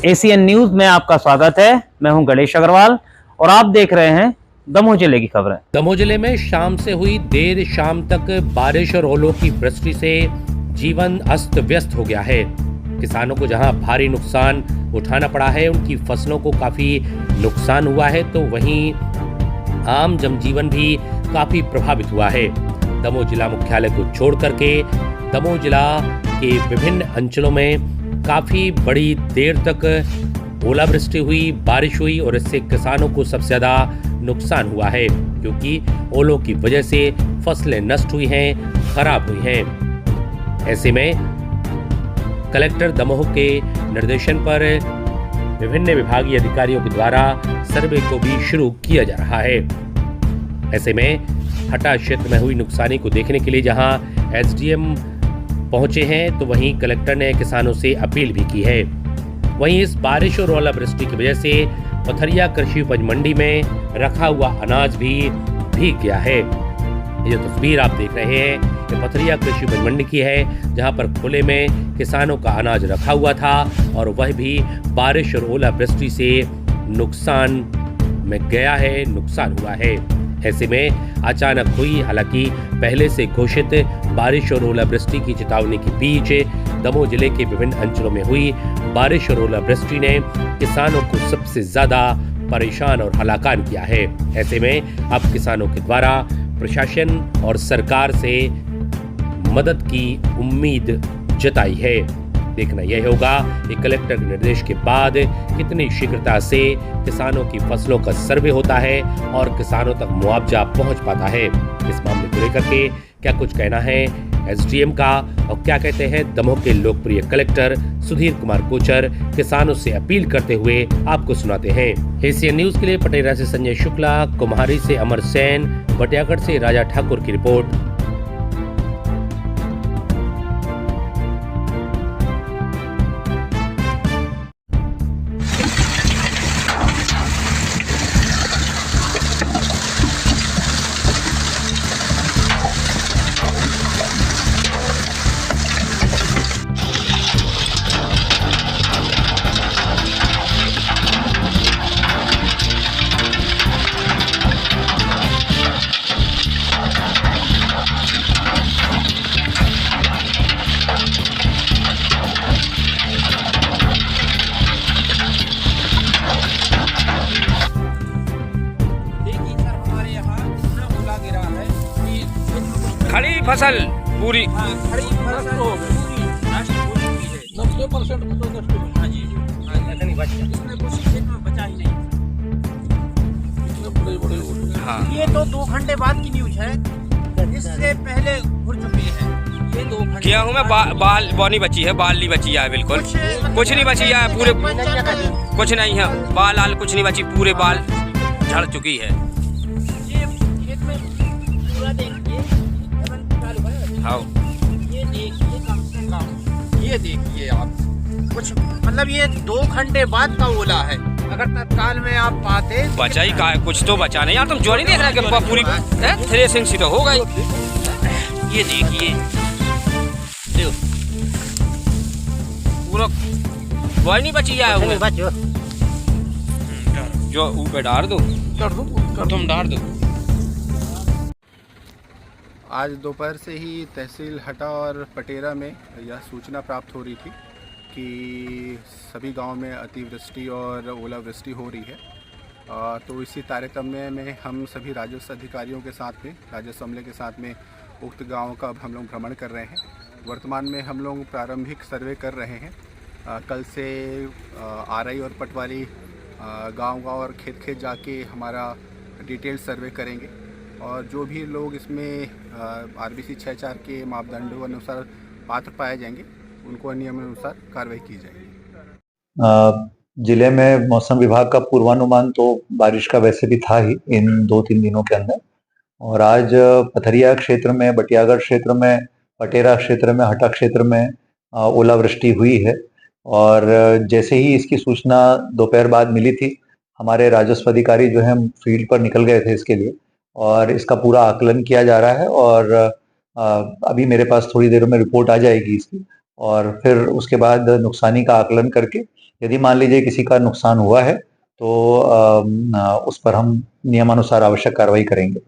ACN news में आपका स्वागत है। मैं हूं गणेश अग्रवाल और आप देख रहे हैं दमोह जिले की खबरें। दमोह जिले में शाम से हुई देर शाम तक बारिश और ओलों की वृष्टि से जीवन अस्त व्यस्त हो गया है। किसानों को जहां भारी नुकसान उठाना पड़ा है, उनकी फसलों को काफी नुकसान हुआ है, तो वहीं आम जनजीवन भी काफी प्रभावित हुआ है। दमोह जिला मुख्यालय को छोड़ करके दमोह जिला के विभिन्न अंचलों में काफी बड़ी देर तक ओलावृष्टि हुई, बारिश हुई और इससे किसानों को सबसे ज्यादा नुकसान हुआ है, क्योंकि ओलों की वजह से फसलें नष्ट हुई हैं, खराब हुई हैं। ऐसे में कलेक्टर दमोह के निर्देशन पर विभिन्न विभागीय अधिकारियों के द्वारा सर्वे को भी शुरू किया जा रहा है। ऐसे में हटा क्षेत्र में हुई नुकसानी को देखने के लिए जहां एसडीएम पहुंचे हैं, तो वहीं कलेक्टर ने किसानों से अपील भी की है। वहीं इस बारिश और ओलावृष्टि की वजह से पथरिया कृषि उपज मंडी में रखा हुआ अनाज भी भीग गया है। ये तस्वीर आप देख रहे हैं, ये पथरिया कृषि उपज मंडी की है, जहां पर खुले में किसानों का अनाज रखा हुआ था और वह भी बारिश और ओलावृष्टि से नुकसान में गया है, नुकसान हुआ है। ऐसे में अचानक हुई, हालांकि पहले से घोषित बारिश और ओलावृष्टि की चेतावनी के बीच दमोह जिले के विभिन्न अंचलों में हुई बारिश और ओलावृष्टि ने किसानों को सबसे ज्यादा परेशान और हलाकान किया है। ऐसे में अब किसानों के द्वारा प्रशासन और सरकार से मदद की उम्मीद जताई है। देखना यह होगा कि कलेक्टर के निर्देश के बाद कितनी शीघ्रता से किसानों की फसलों का सर्वे होता है और किसानों तक मुआवजा पहुंच पाता है। इस मामले को लेकर के क्या कुछ कहना है एसडीएम का और क्या कहते हैं दमोह के लोकप्रिय कलेक्टर सुधीर कुमार कोचर, किसानों से अपील करते हुए आपको सुनाते हैं। एसीएन न्यूज के लिए पटेरा से संजय शुक्ला, कुम्हारी से अमर सेन, बटियागढ़ से राजा ठाकुर की रिपोर्ट। खड़ी फसल पूरी खड़ी फसल तो हो गई पूरी नष्ट हो चुकी है। 90% तो नष्ट हो गई। हाँ जी, ऐसा नहीं बचा, इसमें कुछ खेत में बचा ही नहीं। हाँ, ये तो 2 घंटे बाद की न्यूज है, इससे पहले उड़ चुकी है। ये 2 घंटे गेहूं में बाल बौनी बची है, बाल नहीं बची है, बिल्कुल कुछ नहीं बची है, पूरे कुछ नहीं है, बाल आल कुछ नहीं बची, पूरे बाल झड़ चुकी है। ये खेत में पूरा देखिए, हाँ, ये देखिए कम से कम, ये देखिए आप, कुछ मतलब ये 2 घंटे बाद का ओला है। अगर तत्काल में आप पाते बचा ही का कुछ तो बचा नहीं यार। तुम जो नहीं देख रहे कि पूरी थ्रेसिंग सी तो हो गई। ये देखिए पूरा बॉय नहीं बची है, जो ऊपर डाल दो, तुम डाल दो। आज दोपहर से ही तहसील हटा और पटेरा में यह सूचना प्राप्त हो रही थी कि सभी गांव में अतिवृष्टि और ओलावृष्टि हो रही है। तो इसी तारतम्य में हम सभी राजस्व अधिकारियों के साथ में, राजस्व अमले के साथ में उक्त गाँव का अब हम लोग भ्रमण कर रहे हैं। वर्तमान में हम लोग प्रारंभिक सर्वे कर रहे हैं। कल से आरई और पटवारी गांव-गांव और खेत-खेत जाके हमारा डिटेल सर्वे करेंगे और जो भी लोग इसमें आरबीसी 6(4) के मापदंडों अनुसार पात्र पाए जाएंगे, उनको नियमानुसार कार्रवाई की जाएगी। जिले में मौसम विभाग का पूर्वानुमान तो बारिश का वैसे भी था ही इन 2-3 दिनों के अंदर, और आज पथरिया क्षेत्र में, बटियागढ़ क्षेत्र में, पटेरा क्षेत्र में, हटा क्षेत्र में ओलावृष्टि हुई है। और जैसे ही इसकी सूचना दोपहर बाद मिली थी, हमारे राजस्व अधिकारी जो है फील्ड पर निकल गए थे इसके लिए, और इसका पूरा आकलन किया जा रहा है। और अभी मेरे पास थोड़ी देर में रिपोर्ट आ जाएगी इसकी, और फिर उसके बाद नुकसानी का आकलन करके यदि मान लीजिए किसी का नुकसान हुआ है तो उस पर हम नियमानुसार आवश्यक कार्रवाई करेंगे।